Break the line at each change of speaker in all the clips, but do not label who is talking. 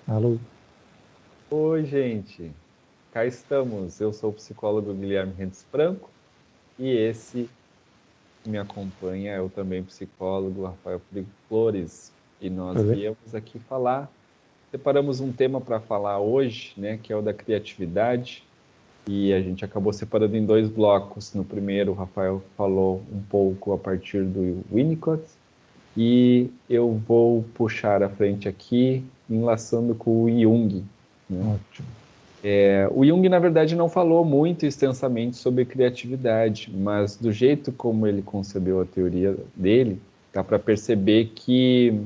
Alô?
Oi, gente. Cá estamos. Eu sou o psicólogo Guilherme Rentes Franco e esse que me acompanha é o também psicólogo Rafael Frigo Flores. E nós
Tudo bem?
viemos aqui falar, separamos um tema para falar hoje, né, que é o da criatividade, e a gente acabou separando em dois blocos. No primeiro, o Rafael falou um pouco a partir do Winnicott, e eu vou puxar à frente aqui, enlaçando com o Jung, né?
Ótimo.
O Jung, na verdade, não falou muito extensamente sobre criatividade, mas do jeito como ele concebeu a teoria dele, dá para perceber que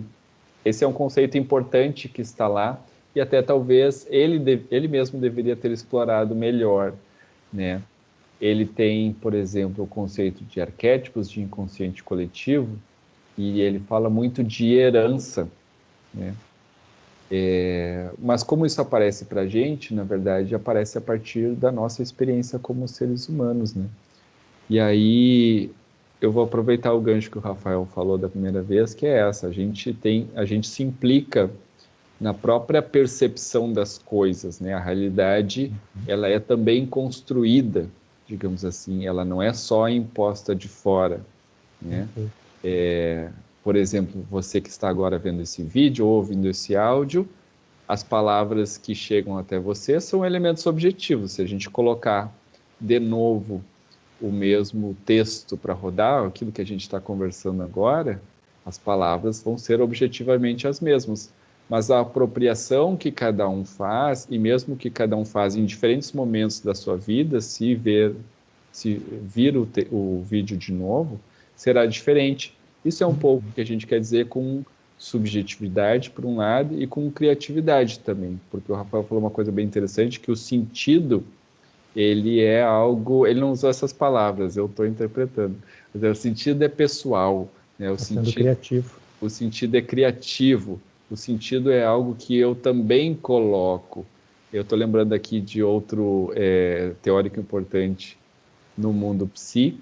esse é um conceito importante que está lá e até talvez ele mesmo deveria ter explorado melhor, né? Ele tem, por exemplo, o conceito de arquétipos de inconsciente coletivo e ele fala muito de herança, né? Mas como isso aparece para a gente, na verdade, aparece a partir da nossa experiência como seres humanos, né? E aí eu vou aproveitar o gancho que o Rafael falou da primeira vez, que é essa: a gente se implica na própria percepção das coisas, né? A realidade, ela é também construída, digamos assim, ela não é só imposta de fora, né?
Perfeito.
Por exemplo, você que está agora vendo esse vídeo ou ouvindo esse áudio, as palavras que chegam até você são elementos objetivos. Se a gente colocar de novo o mesmo texto para rodar, aquilo que a gente está conversando agora, as palavras vão ser objetivamente as mesmas. Mas a apropriação que cada um faz, e mesmo que cada um faz em diferentes momentos da sua vida, se vir o vídeo de novo, será diferente. Isso é um pouco o que a gente quer dizer com subjetividade, por um lado, e com criatividade também, porque o Rafael falou uma coisa bem interessante, que o sentido, ele é algo, ele não usou essas palavras, eu estou interpretando, mas o sentido é pessoal, né?
Está sendo criativo.
O sentido é criativo, o sentido é algo que eu também coloco. Eu estou lembrando aqui de outro teórico importante no mundo psi,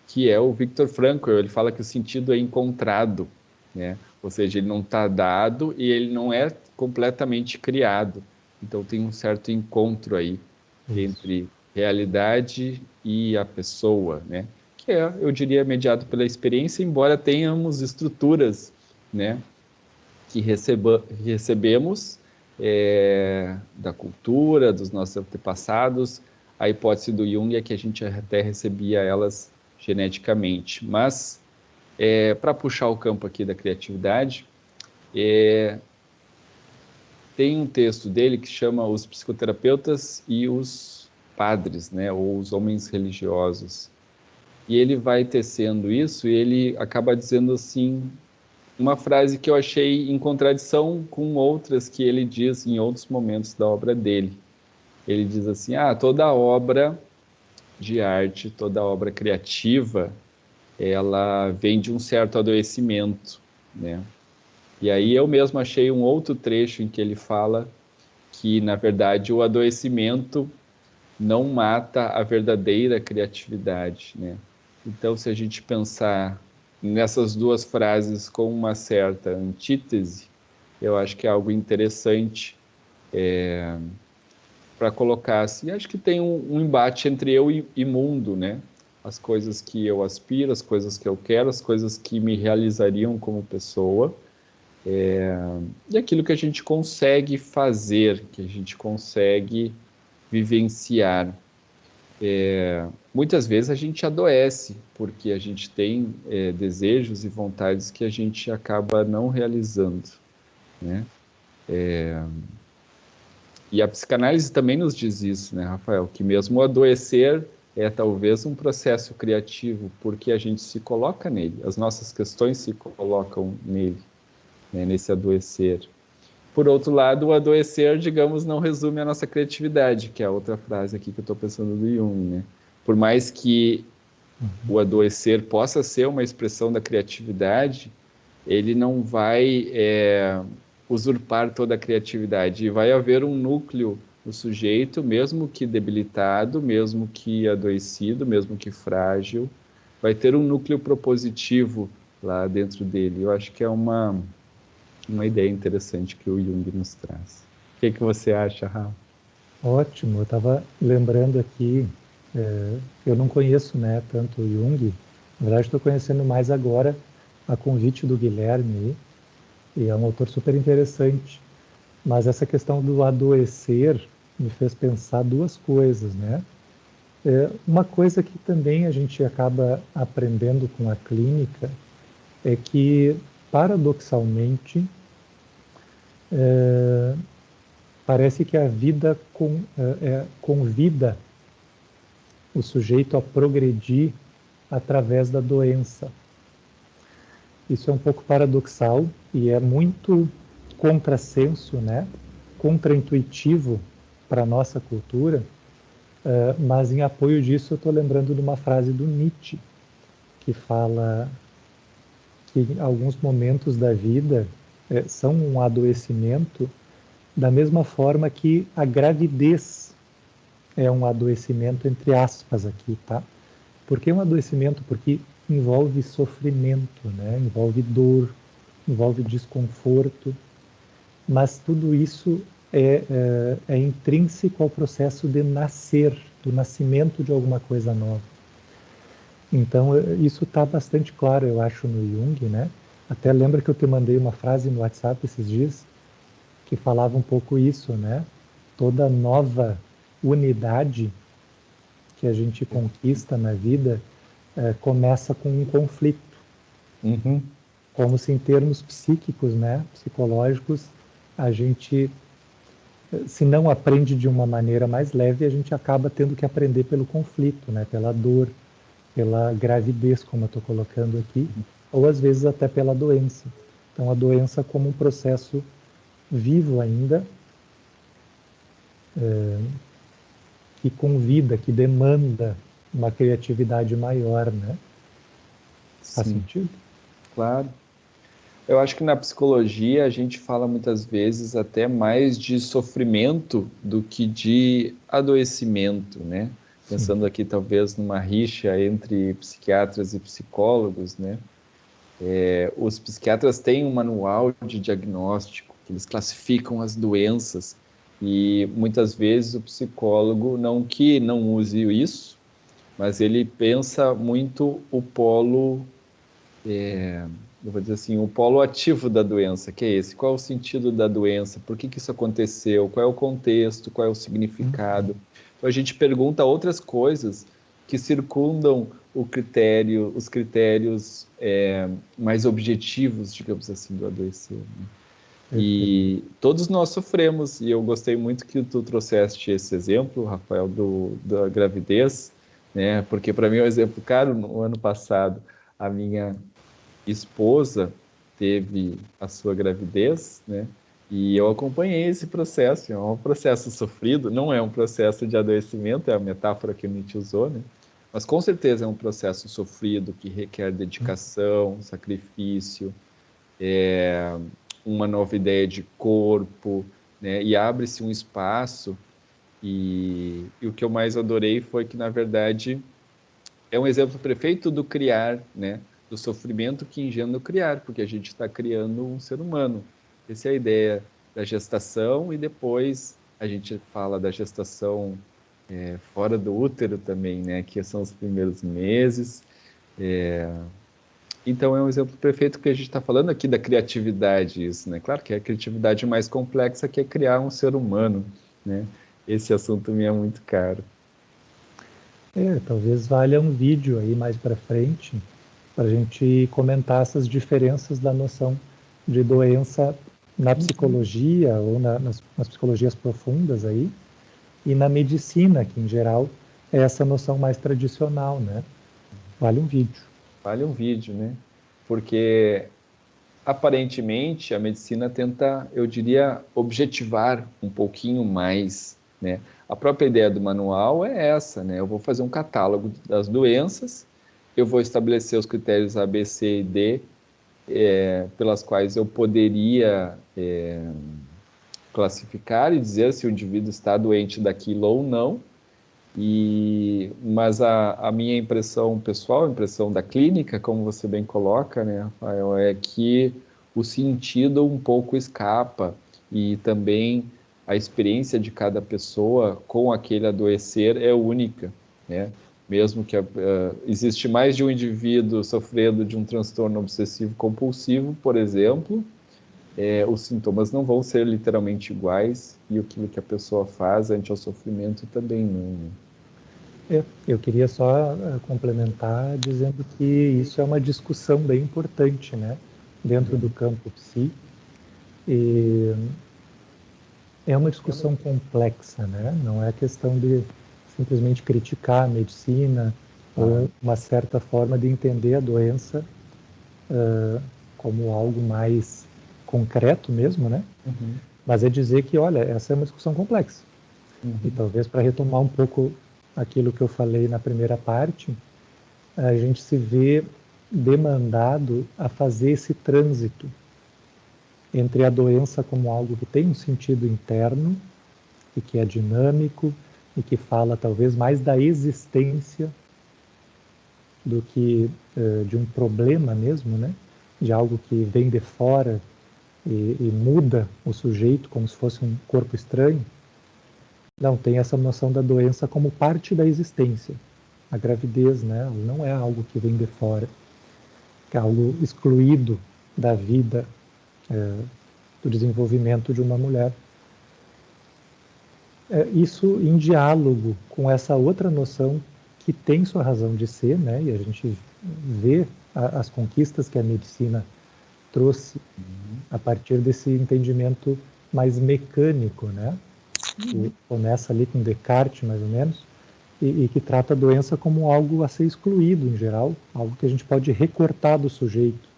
que é o Viktor Frankl. Ele fala que o sentido é encontrado, né? Ou seja, ele não está dado e ele não é completamente criado. Então tem um certo encontro aí
Isso.
entre realidade e a pessoa, né? Que é, eu diria, mediado pela experiência, embora tenhamos estruturas, né, que recebemos da cultura, dos nossos antepassados. A hipótese do Jung é que a gente até recebia elas geneticamente. Mas, para puxar o campo aqui da criatividade, tem um texto dele que chama Os Psicoterapeutas e os Padres, né, ou os Homens Religiosos. E ele vai tecendo isso e ele acaba dizendo assim, uma frase que eu achei em contradição com outras que ele diz em outros momentos da obra dele. Ele diz assim: toda obra de arte, toda obra criativa, ela vem de um certo adoecimento, né? E aí eu mesmo achei um outro trecho em que ele fala que, na verdade, o adoecimento não mata a verdadeira criatividade, né? Então, se a gente pensar nessas duas frases com uma certa antítese, eu acho que é algo interessante para colocar assim. Acho que tem um embate entre eu e mundo, né? As coisas que eu aspiro, as coisas que eu quero, as coisas que me realizariam como pessoa, e aquilo que a gente consegue fazer, que a gente consegue vivenciar. Muitas vezes a gente adoece porque a gente tem desejos e vontades que a gente acaba não realizando, né? E a psicanálise também nos diz isso, né, Rafael? Que mesmo o adoecer é talvez um processo criativo, porque a gente se coloca nele, as nossas questões se colocam nele, né, nesse adoecer. Por outro lado, o adoecer, digamos, não resume a nossa criatividade, que é a outra frase aqui que eu estou pensando do Jung, né? Por mais que o adoecer possa ser uma expressão da criatividade, ele não vai usurpar toda a criatividade. E vai haver um núcleo no sujeito, mesmo que debilitado, mesmo que adoecido, mesmo que frágil, vai ter um núcleo propositivo lá dentro dele. Eu acho que é uma ideia interessante que o Jung nos traz. que você acha, Rafa?
Ótimo, eu estava lembrando aqui, eu não conheço, né, tanto o Jung, na verdade estou conhecendo mais agora a convite do Guilherme, aí, e é um autor super interessante, mas essa questão do adoecer me fez pensar duas coisas, né? Uma coisa que também a gente acaba aprendendo com a clínica é que, paradoxalmente, parece que a vida convida o sujeito a progredir através da doença. Isso é um pouco paradoxal e é muito contrassenso, né? Contraintuitivo para a nossa cultura, mas em apoio disso eu estou lembrando de uma frase do Nietzsche, que fala que alguns momentos da vida são um adoecimento, da mesma forma que a gravidez é um adoecimento, entre aspas aqui, tá? Por que um adoecimento? Porque envolve sofrimento, né? Envolve dor, envolve desconforto, mas tudo isso é intrínseco ao processo de nascer, do nascimento de alguma coisa nova. Então, isso está bastante claro, eu acho, no Jung, né? Até lembra que eu te mandei uma frase no WhatsApp esses dias que falava um pouco isso, né? Toda nova unidade que a gente conquista na vida começa com um conflito.
Uhum.
Como se em termos psíquicos, né, psicológicos, a gente, se não aprende de uma maneira mais leve, a gente acaba tendo que aprender pelo conflito, né, pela dor, pela gravidez, como eu estou colocando aqui, ou às vezes até pela doença. Então a doença como um processo vivo ainda, que convida, que demanda uma criatividade maior, né? Faz
Sim,
sentido?
claro. Eu acho que na psicologia a gente fala muitas vezes até mais de sofrimento do que de adoecimento, né?
Sim.
Pensando aqui talvez numa rixa entre psiquiatras e psicólogos, né? Os psiquiatras têm um manual de diagnóstico, que eles classificam as doenças, e muitas vezes o psicólogo, não que não use isso, mas ele pensa muito o polo, eu vou dizer assim, o polo ativo da doença, que é esse. Qual é o sentido da doença? Por que isso aconteceu? Qual é o contexto? Qual é o significado? Então a gente pergunta outras coisas que circundam o critério, os critérios mais objetivos, digamos assim, do adoecer, né?
Perfeito.
E todos nós sofremos, e eu gostei muito que tu trouxeste esse exemplo, Rafael, da gravidez, né? Porque para mim é um exemplo caro. No ano passado, a minha esposa teve a sua gravidez, né? E eu acompanhei esse processo. É um processo sofrido, não é um processo de adoecimento, é a metáfora que a gente usou, né? Mas com certeza é um processo sofrido que requer dedicação, sacrifício, uma nova ideia de corpo, né? E abre-se um espaço. E o que eu mais adorei foi que, na verdade, é um exemplo perfeito do criar, né? Do sofrimento que engendra o criar, porque a gente está criando um ser humano. Essa é a ideia da gestação, e depois a gente fala da gestação fora do útero também, né? Que são os primeiros meses. Então é um exemplo perfeito que a gente está falando aqui da criatividade, isso, né? Claro que é a criatividade mais complexa, que é criar um ser humano, né? Esse assunto me é muito caro.
Talvez valha um vídeo aí mais para frente para a gente comentar essas diferenças da noção de doença na psicologia ou nas psicologias profundas aí e na medicina, que em geral é essa noção mais tradicional, né? Vale um vídeo.
Vale um vídeo, né? Porque aparentemente a medicina tenta, eu diria, objetivar um pouquinho mais, né? A própria ideia do manual é essa, né? Eu vou fazer um catálogo das doenças, eu vou estabelecer os critérios A, B, C e D, pelas quais eu poderia classificar e dizer se o indivíduo está doente daquilo ou não. Mas a minha impressão pessoal, a impressão da clínica, como você bem coloca, né, Rafael, é que o sentido um pouco escapa, e também a experiência de cada pessoa com aquele adoecer é única, né? Mesmo que existe mais de um indivíduo sofrendo de um transtorno obsessivo compulsivo, por exemplo, os sintomas não vão ser literalmente iguais e aquilo que a pessoa faz ante ao sofrimento também não.
Eu queria só complementar dizendo que isso é uma discussão bem importante, né, dentro do campo psi. E é uma discussão complexa, né? Não é questão de simplesmente criticar a medicina ou uma certa forma de entender a doença como algo mais concreto mesmo, né?
Uhum.
Mas é dizer que, olha, essa é uma discussão complexa.
Uhum.
E talvez para retomar um pouco aquilo que eu falei na primeira parte, a gente se vê demandado a fazer esse trânsito entre a doença como algo que tem um sentido interno e que é dinâmico e que fala talvez mais da existência do que de um problema mesmo, né? De algo que vem de fora e muda o sujeito como se fosse um corpo estranho. Não, tem essa noção da doença como parte da existência. A gravidez, né? Não é algo que vem de fora, é algo excluído da vida, do desenvolvimento de uma mulher. Isso em diálogo com essa outra noção que tem sua razão de ser, né? E a gente vê as conquistas que a medicina trouxe a partir desse entendimento mais mecânico, né? Que começa ali com Descartes, mais ou menos, e que trata a doença como algo a ser excluído em geral, algo que a gente pode recortar do sujeito.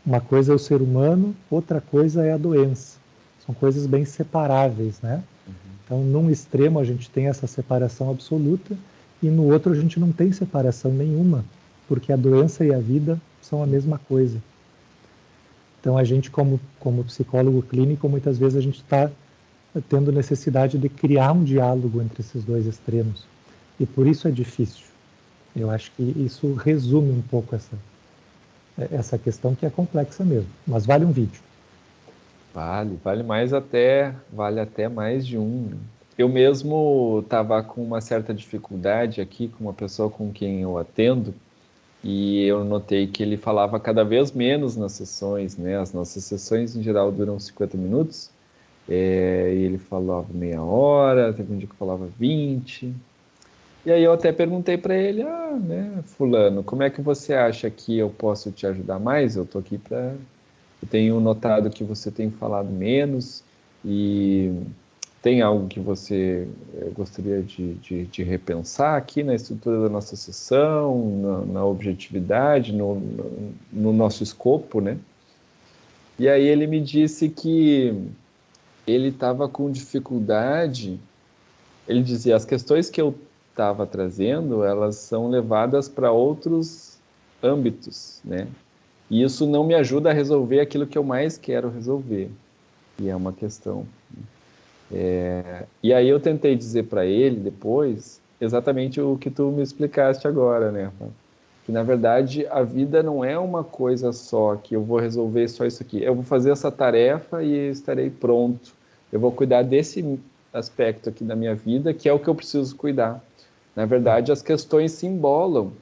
Uma coisa é o ser humano, outra coisa é a doença. São coisas bem separáveis, né? Então, num extremo a gente tem essa separação absoluta e no outro a gente não tem separação nenhuma, porque a doença e a vida são a mesma coisa. Então, a gente, como psicólogo clínico, muitas vezes a gente está tendo necessidade de criar um diálogo entre esses dois extremos. E por isso é difícil. Eu acho que isso resume um pouco essa questão que é complexa mesmo. Mas vale um vídeo.
Vale até mais de um. Eu mesmo estava com uma certa dificuldade aqui com uma pessoa com quem eu atendo e eu notei que ele falava cada vez menos nas sessões, né? As nossas sessões em geral duram 50 minutos, e ele falava meia hora, teve um dia que falava 20. E aí eu até perguntei para ele, né, fulano, como é que você acha que eu posso te ajudar mais? Eu tô aqui para... Eu tenho notado que você tem falado menos e tem algo que você gostaria de repensar aqui na estrutura da nossa sessão, na objetividade, no nosso escopo, né? E aí ele me disse que ele estava com dificuldade. Ele dizia, as questões que eu estava trazendo, elas são levadas para outros âmbitos, né? E isso não me ajuda a resolver aquilo que eu mais quero resolver, e é uma questão. E aí eu tentei dizer para ele depois exatamente o que tu me explicaste agora, né? Que na verdade a vida não é uma coisa só, que eu vou resolver só isso aqui. Eu vou fazer essa tarefa e estarei pronto. Eu vou cuidar desse aspecto aqui da minha vida, que é o que eu preciso cuidar. Na verdade, as questões se embolam.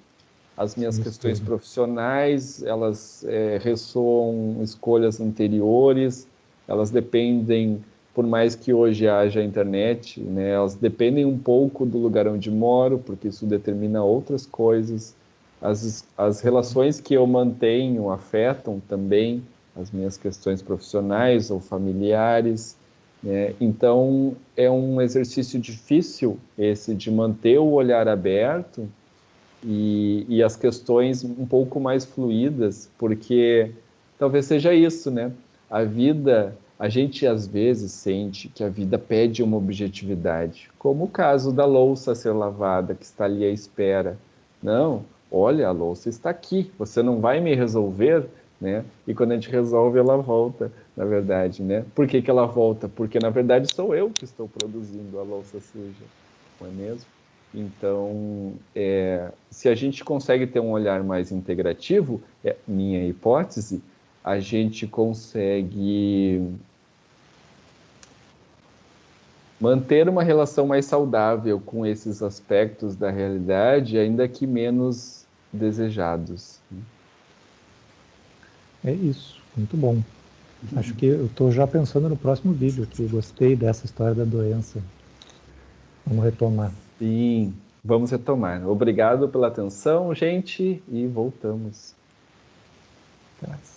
As minhas questões profissionais, elas ressoam escolhas anteriores, elas dependem, por mais que hoje haja internet, né, elas dependem um pouco do lugar onde moro, porque isso determina outras coisas. As relações que eu mantenho afetam também as minhas questões profissionais ou familiares, né? Então, é um exercício difícil esse de manter o olhar aberto e as questões um pouco mais fluídas, porque talvez seja isso, né? A vida, a gente às vezes sente que a vida pede uma objetividade, como o caso da louça a ser lavada, que está ali à espera. Não, olha, a louça está aqui, você não vai me resolver, né? E quando a gente resolve, ela volta, na verdade, né? Por que que ela volta? Porque, na verdade, sou eu que estou produzindo a louça suja, não é mesmo? Então, se a gente consegue ter um olhar mais integrativo, minha hipótese, a gente consegue manter uma relação mais saudável com esses aspectos da realidade, ainda que menos desejados.
É isso, muito bom. Acho que eu estou já pensando no próximo vídeo, que eu gostei dessa história da doença. Vamos retomar.
Sim, vamos retomar. Obrigado pela atenção, gente, e voltamos.
Graças.